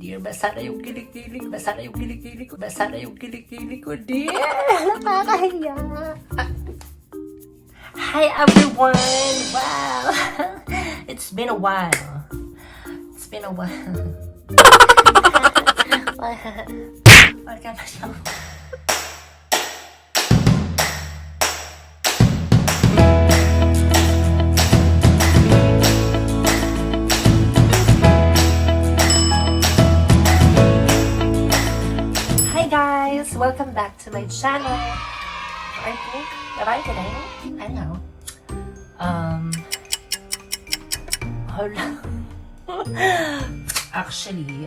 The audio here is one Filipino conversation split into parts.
dear. Basa na yung kilikili ko. Basa na yung kilikili ko. Basa na yung kilikili ko, dear. Nakakahiya. Hi, everyone. Wow. It's been a while. It's been a while. Welcome to show. Welcome back to my channel. I think, right today? I know. Hold on. Actually,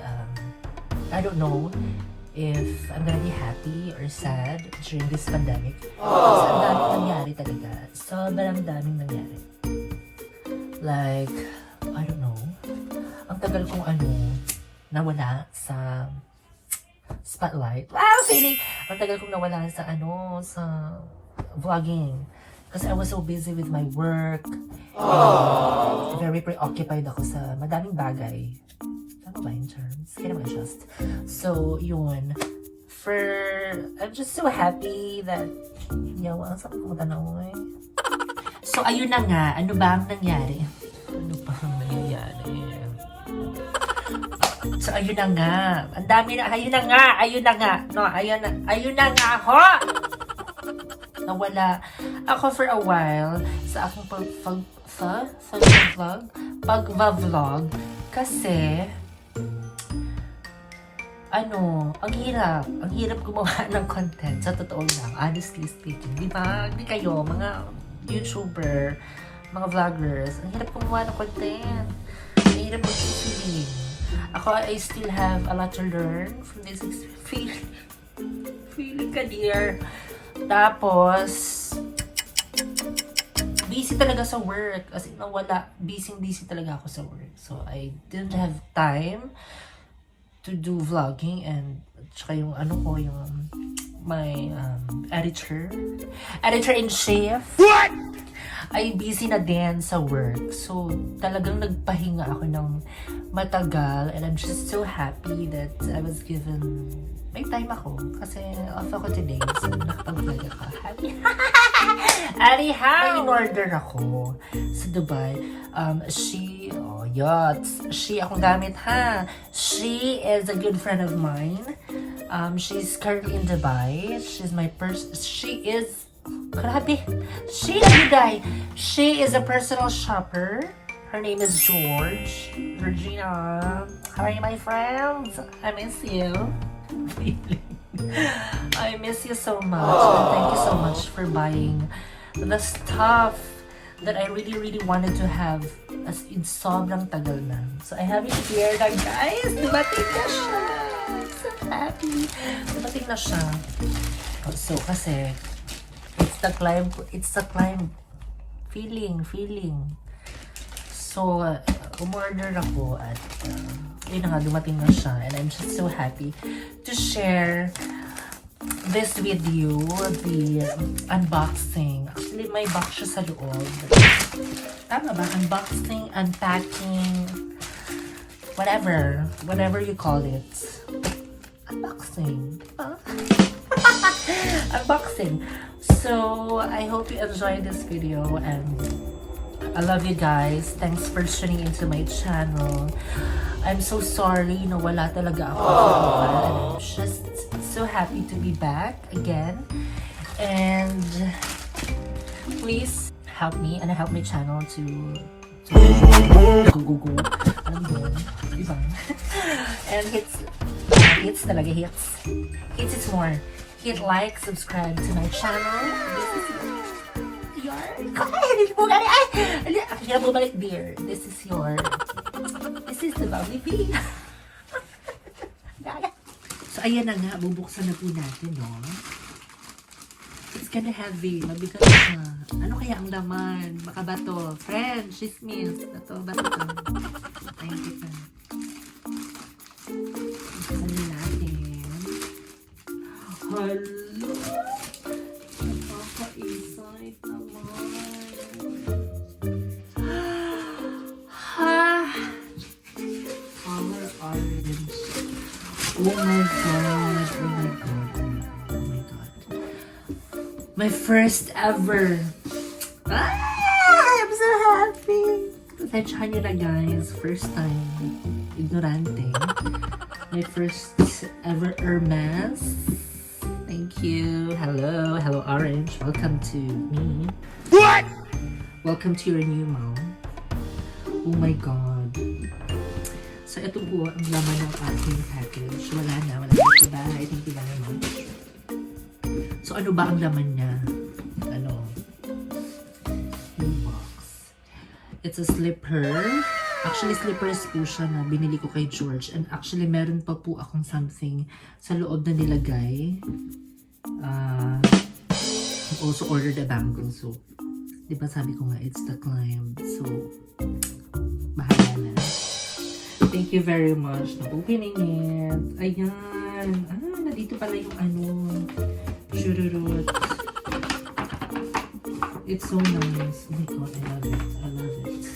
I don't know if I'm gonna be happy or sad during this pandemic. Kasi ang daming nangyari talaga. Sobrang daming nangyari. Like, I don't know. Ang tagal kong nawala sa spotlight. Wow, feeling! Ang tagal kong nawala sa sa vlogging. Kasi I was so busy with my work. Very preoccupied ako sa madaming bagay. Tama ba yung terms? Can I adjust? So, yun. I'm just so happy that, ang sarap kong tanong eh. So, ayun na nga. Ano ba ang nangyari? Ano ba ang nangyayari? So, ayun na nga. Ang dami na. Ayun na nga. Ayun na nga. No, ayun na nga ho! Nawala ako for a while sa aking pag-vlog. Kasi, ang hirap. Ang hirap gumawa ng content. Sa totoo lang. Honestly speaking. Di ba? Di kayo, mga YouTuber, mga vloggers, ang hirap gumawa ng content. Ang hirap mag-feeling. Ako, I still have a lot to learn from this feeling ka, dear. Tapos, busy talaga sa work. As in, busy talaga ako sa work. So, I didn't have time to do vlogging and tsaka yung my editor-in-chief. What? Ay busy na din sa work. So, talagang nagpahinga ako ng matagal and I'm just so happy that I was given may time ako. Kasi off ako today. So, nakapag-vlog ako. Happy! Anyhow! May in-order ako sa Dubai. She akong gamit ha. She is a good friend of mine. She's currently in Dubai. Grabe. She is a personal shopper. Her name is Georgina. How are you, my friends? I miss you. I miss you so much. And thank you so much for buying the stuff that I really, really wanted to have as in sobrang tagal na. So I have it here na, guys. Dumating na siya. I'm so happy. Dumating na siya. So, kasi it's the climb feeling. So, umorder ako at yun na nga, dumating na siya. And I'm just so happy to share this with you, the unboxing. Actually, may box siya sa loob. Tama ba? Unboxing, unpacking, whatever you call it. Unboxing. Huh? Unboxing. So, I hope you enjoyed this video and I love you guys. Thanks for tuning into my channel. I'm so sorry na wala talaga ako. And I'm just so happy to be back again. And please help me and help my channel to go. Alam mo yun? Diba? And hits more. Hit like, subscribe to my channel. This is the Vavly V. So, ayan na nga. Bubuksan na po natin, no? It's kinda heavy. Mabigat siya. Ano kaya ang laman? Makabato. Friend, chismis. Ito, bato to. Thank you, friend. Buksan natin. Hello! Nakaka-insight naman. Color orange. Oh my god. Oh my god. Oh my god. My first ever. I'm so happy. Pasensyahan nyo na guys. First time. Ignorante. My first ever Hermes. Thank you. Hello. Hello, Orange. Welcome to me. What? Welcome to your new mom. Oh my god. So, ito po ang laman ng aking package. Wala na sa bahay. Thank you very much. So, ano ba ang laman niya? Box. It's a slipper. Actually, slippers po siya na binili ko kay George. And actually, meron pa po akong something sa loob na nilagay. I also ordered a bangle. So, di ba sabi ko nga, it's the climb. So, bahala na. Thank you very much for opening it. Ayan. Nandito pala yung chururut. It's so nice. Oh my god, I love it. I love it.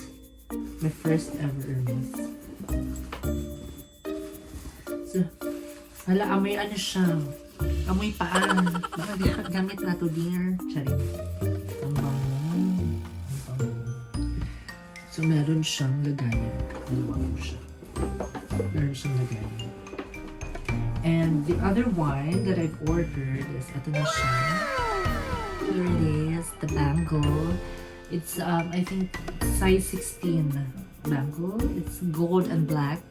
My first ever Hermes. So, amoy siya. Amoy paan. Baka gamit na to, dear. Charing. Ang bango. So, meron siyang lagayan. Dalawa po siya. Meron siyang lagayan. And the other one that I've ordered is ito na siya. Here it is. The Bangle. It's, I think, size 16 Bangle. It's gold and black.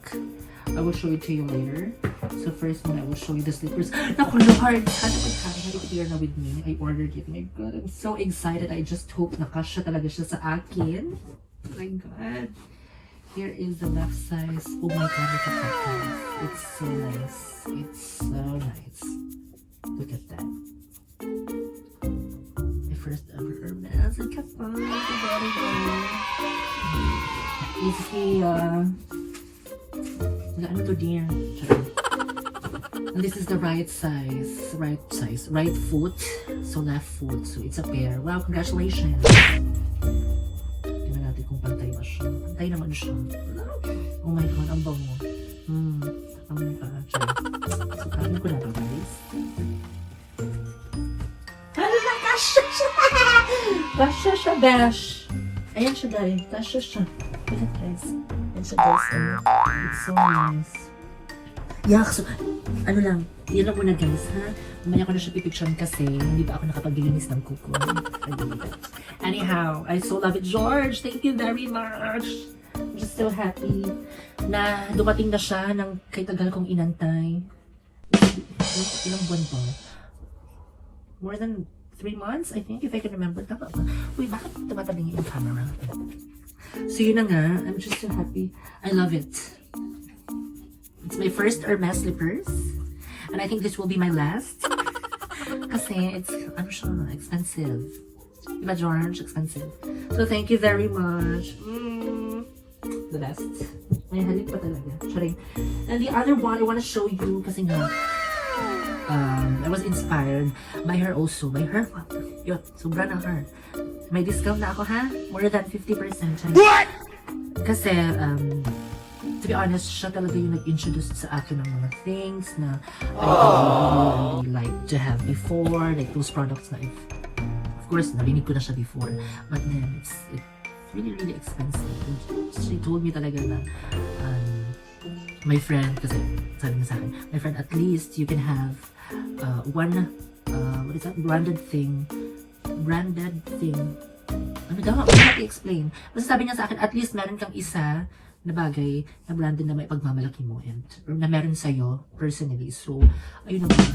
I will show it to you later. So first one, I will show you the slippers. Naku, Lord! Sana magkakaroon it here na with me. I ordered it. My God, I'm so excited. I just hope nakasya talaga siya sa akin. Oh my God. Here is the left size. Oh my God, look at that, guys. It's so nice. It's so nice. Look at that. My first ever Hermes. Look at that. Very good. Is he, ano to, dear? And this is the right foot. So left foot. So it's a pair. Wow, congratulations. Tingnan natin kung pantay ba siya. Pantay naman siya. Oh my God, ang bango. Ang so kanin ko na ba, guys? Hala, kasya siya! Kasya siya, Bash. Ayan siya, dahil. Kasya siya. Look at guys. Ayan siya, guys. It's so nice. Yak, so, ano lang, yun lang muna guys, ha? Mamaya ko na siya pipicturean kasi hindi ba ako nakapaglinis ng kuko. Anyhow, I so love it, George. Thank you very much. I'm just so happy na dumating na siya ng kay tagal kong inantay. Ilang buwan ba? More than 3 months, I think, if I can remember. Tama ba? Uy, bakit tumatabing yung camera? So yun na nga, I'm just so happy. I love it. It's my first Hermes slippers. And I think this will be my last. Kasi it's, ano siya, expensive. Diba, George? Expensive. So thank you very much. The best. May halik pa talaga. Charing. And the other one, I want to show you kasi nga, I was inspired by her also. By her. Yun, sobra na her. May discount na ako, ha? More than 50%. Charing. What? Kasi, to be honest, siya talaga yung nag-introduce sa akin ng mga things na I really like to have before, like those products na of course, narinig ko na siya before, but then it's really, really expensive. And she told me talaga na, my friend, kasi sabi niya sa akin, my friend, at least you can have one, what is that, branded thing, ano daw, I can't explain. Basta sabi niya sa akin, at least meron kang isa na bagay na branded na may pagmamalaki mo and na meron sa'yo personally. So, ayun na nga.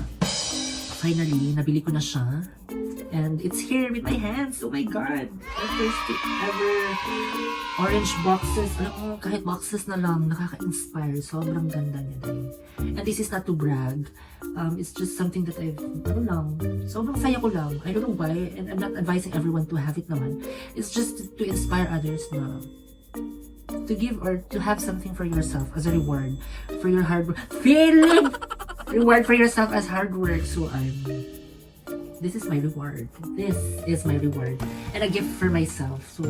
Finally, nabili ko na siya. And it's here with my hands. Oh my God! My first ever orange boxes. Alam mo, kahit boxes na lang, nakaka-inspire. Sobrang ganda niya din. And this is not to brag. It's just something that I've, ano lang, sobrang saya ko lang. I don't know why. And I'm not advising everyone to have it naman. It's just to inspire others na to give or to have something for yourself as a reward for your hard work. Reward for yourself as hard work. So this is my reward. This is my reward. And a gift for myself. So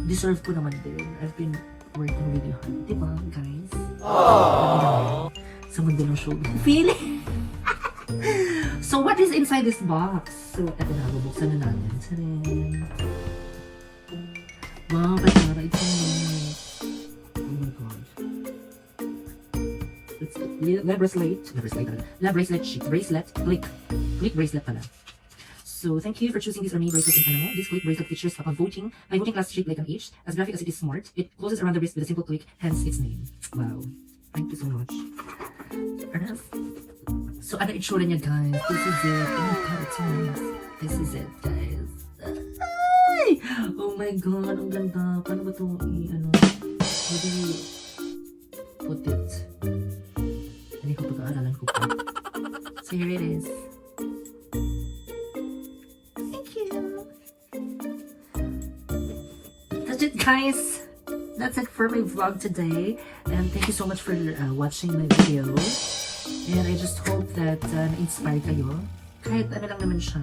deserve ko naman din. I've been working really hard. Diba, guys? Aww. sa mundo ng show. Feeling! So, what is inside this box? So, eto na, bubuksan na natin. Tadam! Wow, Katara, it's so nice. Oh my God. It's lab bracelet sheet, Clic bracelet pala. So, thank you for choosing this Hermes bracelet in Animo. This Clic bracelet features upon voting, by voting class shaped like an H. As graphic as it is smart, it closes around the wrist with a simple click, hence its name. Wow. Thank you so much. So, ano itsura niya, guys? This is it. Oh my God, it's so nice. This is it, guys. Ay! Oh my God, ang ganda. Paano ba ito how do you put it? Hindi ko pag-aaralan ko pa. So, here it is. That's it, guys. That's it for my vlog today, and thank you so much for watching my video. And I just hope that na-inspire kayo. Kahit ano lang naman siya,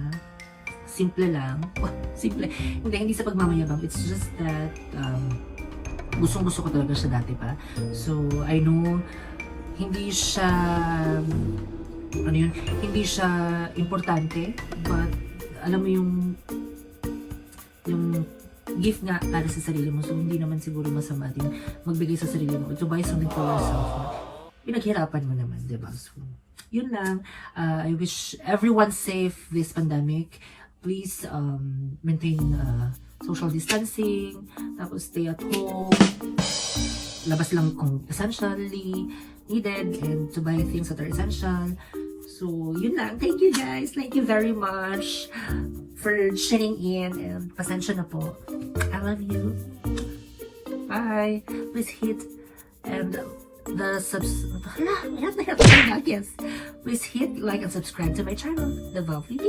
simple lang. Simple. Hindi sa pagmamayabang. It's just that gustong-gusto ko talaga siya dati pa. So I know hindi siya hindi siya importante, but alam mo yung gift nga para sa sarili mo, so hindi naman siguro masama din magbigay sa sarili mo to buy something for yourself. Pinaghirapan mo naman, diba? So, yun lang. I wish everyone safe this pandemic. Please maintain social distancing, tapos stay at home, labas lang kung essentially needed, and to buy things that are essential. So, yun lang. Thank you, guys. Thank you very much for tuning in, and pasensya na po. I love you. Bye. Please hit yes. Please hit like and subscribe to my channel, the Vavly.